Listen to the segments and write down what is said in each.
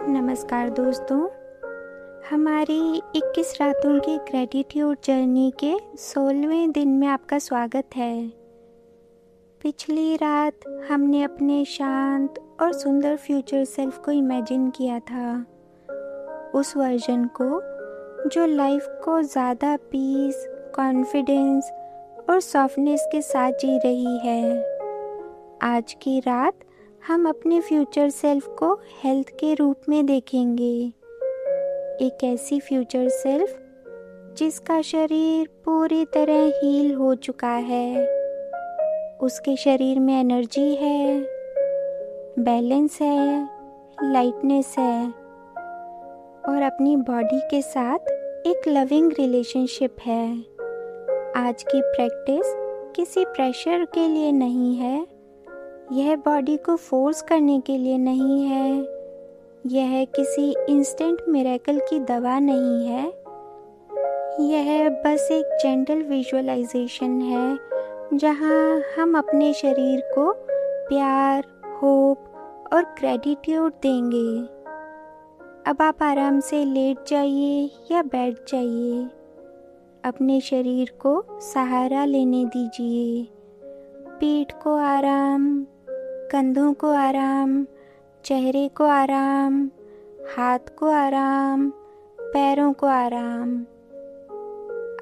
नमस्कार दोस्तों, हमारी 21 रातों की ग्रेटिट्यूड जर्नी के 16वें दिन में आपका स्वागत है। पिछली रात हमने अपने शांत और सुंदर फ्यूचर सेल्फ को इमेजिन किया था, उस वर्जन को जो लाइफ को ज़्यादा पीस, कॉन्फिडेंस और सॉफ्टनेस के साथ जी रही है। आज की रात हम अपने फ्यूचर सेल्फ को हेल्थ के रूप में देखेंगे। एक ऐसी फ्यूचर सेल्फ जिसका शरीर पूरी तरह हील हो चुका है। उसके शरीर में एनर्जी है, बैलेंस है, लाइटनेस है और अपनी बॉडी के साथ एक लविंग रिलेशनशिप है। आज की प्रैक्टिस किसी प्रेशर के लिए नहीं है, यह बॉडी को फोर्स करने के लिए नहीं है, यह किसी इंस्टेंट मिरेकल की दवा नहीं है। यह बस एक जेंटल विजुअलाइजेशन है जहां हम अपने शरीर को प्यार, होप और ग्रेटिट्यूड देंगे। अब आप आराम से लेट जाइए या बैठ जाइए। अपने शरीर को सहारा लेने दीजिए। पीठ को आराम, कंधों को आराम, चेहरे को आराम, हाथ को आराम, पैरों को आराम।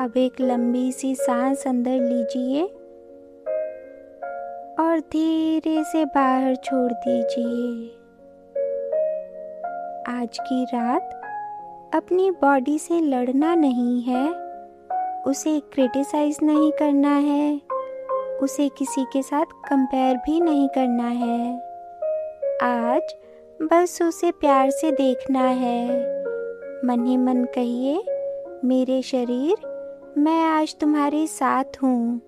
अब एक लंबी सी सांस अंदर लीजिए और धीरे से बाहर छोड़ दीजिए। आज की रात अपनी बॉडी से लड़ना नहीं है, उसे क्रिटिसाइज नहीं करना है, उसे किसी के साथ कंपेयर भी नहीं करना है। आज बस उसे प्यार से देखना है। मन ही मन कहिए, मेरे शरीर, मैं आज तुम्हारे साथ हूँ।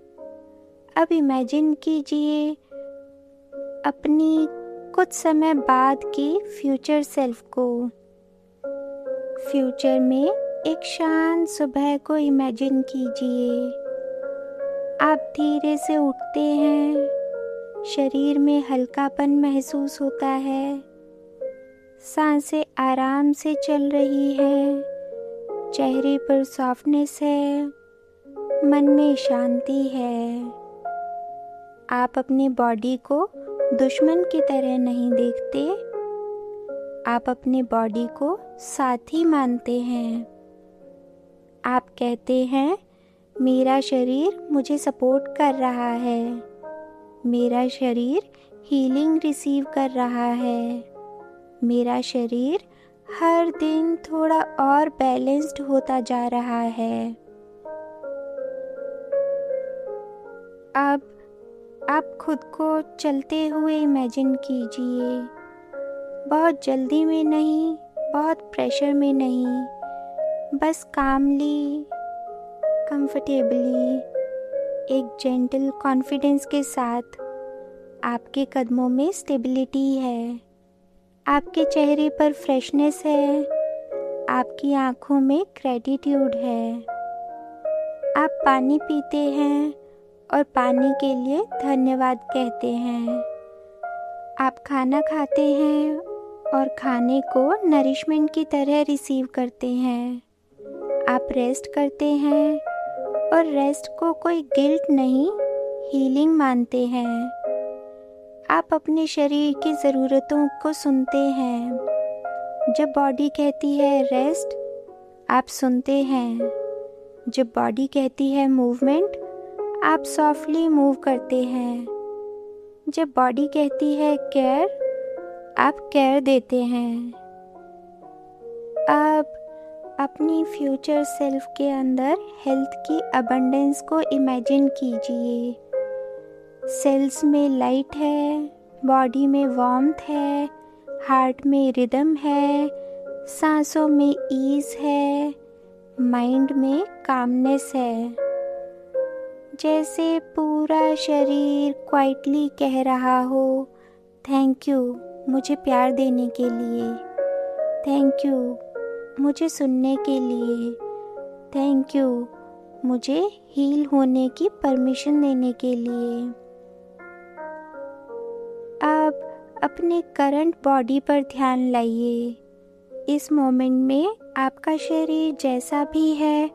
अब इमेजिन कीजिए अपनी कुछ समय बाद की फ्यूचर सेल्फ को। फ्यूचर में एक शांत सुबह को इमेजिन कीजिए। आप धीरे से उठते हैं, शरीर में हल्कापन महसूस होता है, सांसें आराम से चल रही हैं, चेहरे पर सॉफ्टनेस है, मन में शांति है। आप अपनी बॉडी को दुश्मन की तरह नहीं देखते, आप अपने बॉडी को साथी मानते हैं। आप कहते हैं, मेरा शरीर मुझे सपोर्ट कर रहा है, मेरा शरीर हीलिंग रिसीव कर रहा है, मेरा शरीर हर दिन थोड़ा और बैलेंस्ड होता जा रहा है। अब आप खुद को चलते हुए इमेजिन कीजिए। बहुत जल्दी में नहीं, बहुत प्रेशर में नहीं, बस कामली, कंफर्टेबली, एक जेंटल कॉन्फिडेंस के साथ। आपके कदमों में स्टेबिलिटी है, आपके चेहरे पर फ्रेशनेस है, आपकी आंखों में ग्रेटिट्यूड है। आप पानी पीते हैं और पानी के लिए धन्यवाद कहते हैं। आप खाना खाते हैं और खाने को नरिशमेंट की तरह रिसीव करते हैं। आप रेस्ट करते हैं और रेस्ट को कोई गिल्ट नहीं, हीलिंग मानते हैं। आप अपने शरीर की ज़रूरतों को सुनते हैं। जब बॉडी कहती है रेस्ट, आप सुनते हैं। जब बॉडी कहती है मूवमेंट, आप सॉफ्टली मूव करते हैं। जब बॉडी कहती है केयर, आप केयर देते हैं। अब अपनी फ्यूचर सेल्फ के अंदर हेल्थ की अबंडेंस को इमेजिन कीजिए। सेल्स में लाइट है, बॉडी में वार्मथ है, हार्ट में रिदम है, सांसों में ईज है, माइंड में कामनेस है। जैसे पूरा शरीर क्वाइटली कह रहा हो, थैंक यू मुझे प्यार देने के लिए, थैंक यू मुझे सुनने के लिए, थैंक यू मुझे हील होने की परमिशन देने के लिए। अब अपने करंट बॉडी पर ध्यान लाइए। इस मोमेंट में आपका शरीर जैसा भी है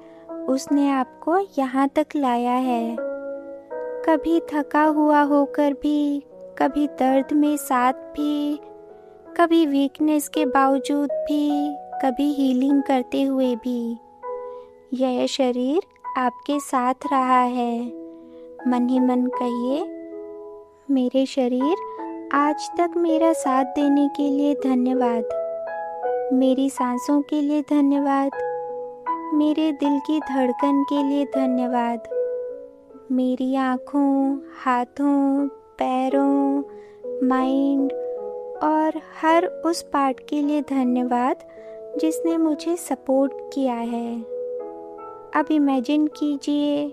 उसने आपको यहाँ तक लाया है। कभी थका हुआ होकर भी, कभी दर्द में साथ भी, कभी वीकनेस के बावजूद भी, कभी हीलिंग करते हुए भी यह शरीर आपके साथ रहा है। मन ही मन कहिए, मेरे शरीर आज तक मेरा साथ देने के लिए धन्यवाद। मेरी सांसों के लिए धन्यवाद। मेरे दिल की धड़कन के लिए धन्यवाद। मेरी आँखों, हाथों, पैरों, माइंड और हर उस पार्ट के लिए धन्यवाद जिसने मुझे सपोर्ट किया है। अब इमेजिन कीजिए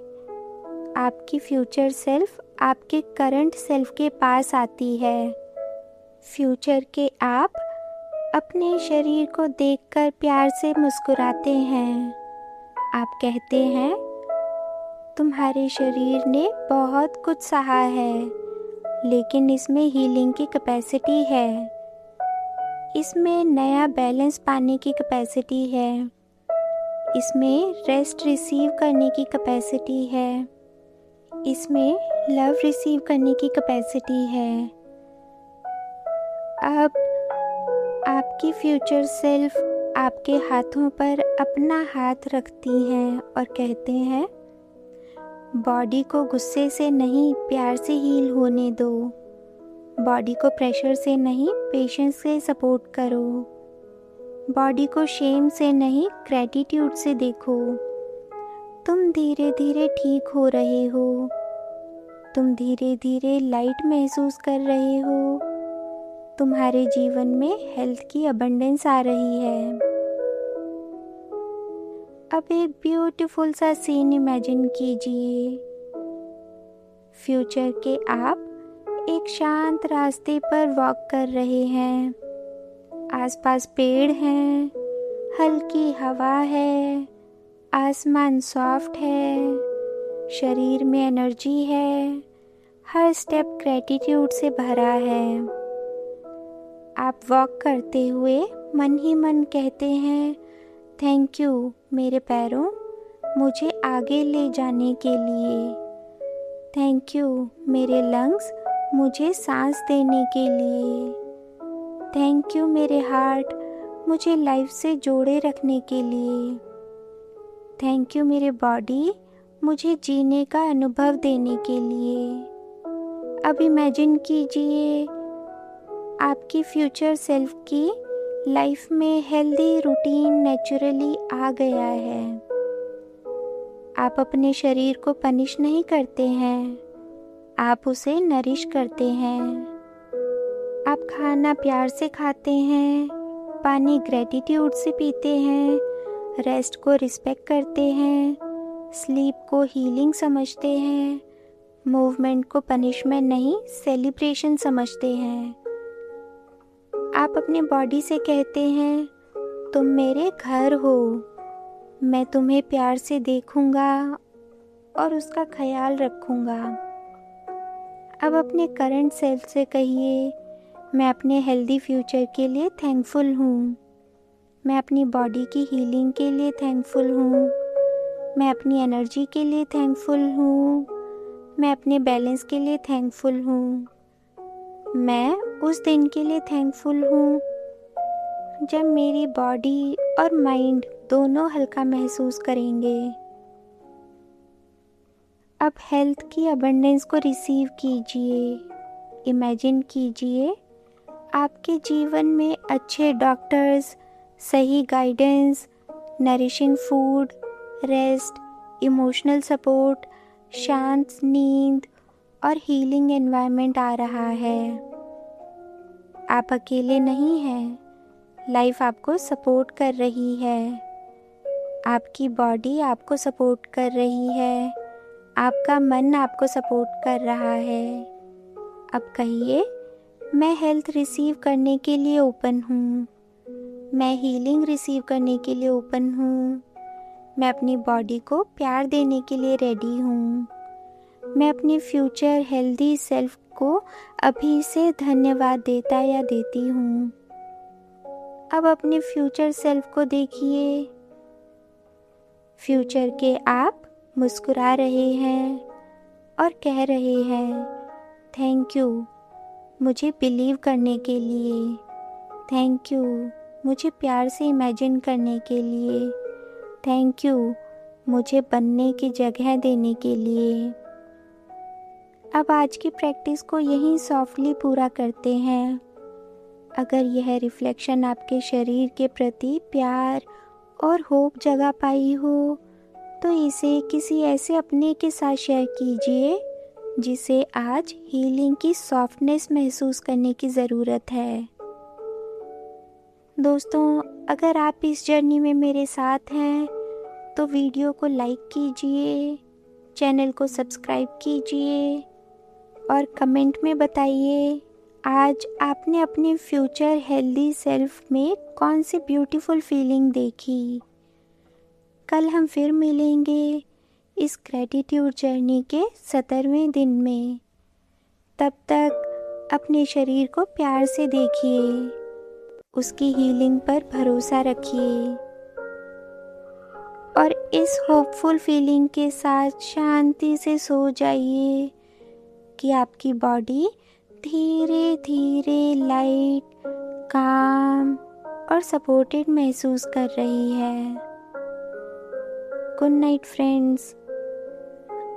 आपकी फ्यूचर सेल्फ आपके करंट सेल्फ के पास आती है। फ्यूचर के आप अपने शरीर को देखकर प्यार से मुस्कुराते हैं। आप कहते हैं, तुम्हारे शरीर ने बहुत कुछ सहा है, लेकिन इसमें हीलिंग की कैपेसिटी है। इसमें नया बैलेंस पाने की कैपेसिटी है। इसमें रेस्ट रिसीव करने की कैपेसिटी है। इसमें लव रिसीव करने की कैपेसिटी है। अब आपकी फ्यूचर सेल्फ आपके हाथों पर अपना हाथ रखती हैं और कहते हैं, बॉडी को गुस्से से नहीं प्यार से हील होने दो। बॉडी को प्रेशर से नहीं पेशेंस से सपोर्ट करो। बॉडी को शेम से नहीं ग्रैटिट्यूड से देखो। तुम धीरे धीरे ठीक हो रहे हो। तुम धीरे धीरे लाइट महसूस कर रहे हो। तुम्हारे जीवन में हेल्थ की अबंडेंस आ रही है। अब एक ब्यूटीफुल सा सीन इमेजिन कीजिए। फ्यूचर के आप एक शांत रास्ते पर वॉक कर रहे हैं। आसपास पेड़ हैं, हल्की हवा है, आसमान सॉफ्ट है, शरीर में एनर्जी है, हर स्टेप ग्रैटिट्यूड से भरा है। आप वॉक करते हुए मन ही मन कहते हैं, थैंक यू मेरे पैरों, मुझे आगे ले जाने के लिए। थैंक यू मेरे लंग्स, मुझे सांस देने के लिए। थैंक यू मेरे हार्ट, मुझे लाइफ से जोड़े रखने के लिए। थैंक यू मेरे बॉडी, मुझे जीने का अनुभव देने के लिए। अब इमेजिन कीजिए आपकी फ्यूचर सेल्फ की लाइफ में हेल्दी रूटीन नेचुरली आ गया है। आप अपने शरीर को पनिश नहीं करते हैं, आप उसे नरिश करते हैं। आप खाना प्यार से खाते हैं, पानी ग्रैटिट्यूड से पीते हैं, रेस्ट को रिस्पेक्ट करते हैं, स्लीप को हीलिंग समझते हैं, मूवमेंट को पनिशमेंट नहीं सेलिब्रेशन समझते हैं। आप अपने बॉडी से कहते हैं, तुम मेरे घर हो, मैं तुम्हें प्यार से देखूंगा और उसका ख्याल रखूंगा। अब अपने करंट सेल्फ से कहिए, मैं अपने हेल्दी फ्यूचर के लिए थैंकफुल हूँ। मैं अपनी बॉडी की हीलिंग के लिए थैंकफुल हूँ। मैं अपनी एनर्जी के लिए थैंकफुल हूँ। मैं अपने बैलेंस के लिए थैंकफुल हूँ। मैं उस दिन के लिए थैंकफुल हूँ जब मेरी बॉडी और माइंड दोनों हल्का महसूस करेंगे। अब हेल्थ की अबंडेंस को रिसीव कीजिए। इमेजिन कीजिए आपके जीवन में अच्छे डॉक्टर्स, सही guidance, nourishing food, rest, emotional support, शांत नींद और हीलिंग एनवायरनमेंट आ रहा है। आप अकेले नहीं हैं, लाइफ आपको सपोर्ट कर रही है। आपकी बॉडी आपको सपोर्ट कर रही है। आपका मन आपको सपोर्ट कर रहा है। अब कहिए, मैं हेल्थ रिसीव करने के लिए ओपन हूँ। मैं हीलिंग रिसीव करने के लिए ओपन हूँ। मैं अपनी बॉडी को प्यार देने के लिए रेडी हूँ। मैं अपनी फ्यूचर हेल्दी सेल्फ को अभी से धन्यवाद देता या देती हूँ। अब अपने फ्यूचर सेल्फ को देखिए। फ्यूचर के आप मुस्कुरा रहे हैं और कह रहे हैं, थैंक यू मुझे बिलीव करने के लिए, थैंक यू मुझे प्यार से इमेजिन करने के लिए, थैंक यू मुझे बनने की जगह देने के लिए। अब आज की प्रैक्टिस को यहीं सॉफ्टली पूरा करते हैं। अगर यह रिफ्लेक्शन आपके शरीर के प्रति प्यार और होप जगा पाई हो तो इसे किसी ऐसे अपने के साथ शेयर कीजिए जिसे आज हीलिंग की सॉफ्टनेस महसूस करने की ज़रूरत है। दोस्तों, अगर आप इस जर्नी में मेरे साथ हैं तो वीडियो को लाइक कीजिए, चैनल को सब्सक्राइब कीजिए और कमेंट में बताइए आज आपने अपने फ्यूचर हेल्दी सेल्फ में कौन सी ब्यूटीफुल फीलिंग देखी। कल हम फिर मिलेंगे इस ग्रेटिट्यूड जर्नी के 17वें दिन में। तब तक अपने शरीर को प्यार से देखिए, उसकी हीलिंग पर भरोसा रखिए और इस होपफुल फीलिंग के साथ शांति से सो जाइए कि आपकी बॉडी धीरे धीरे लाइट, काम और सपोर्टेड महसूस कर रही है। Good night friends.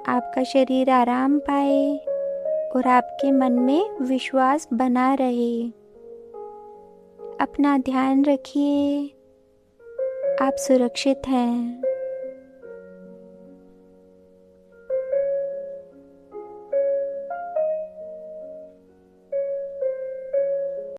आपका शरीर आराम पाए और आपके मन में विश्वास बना रहे। अपना ध्यान रखिए। आप सुरक्षित हैं।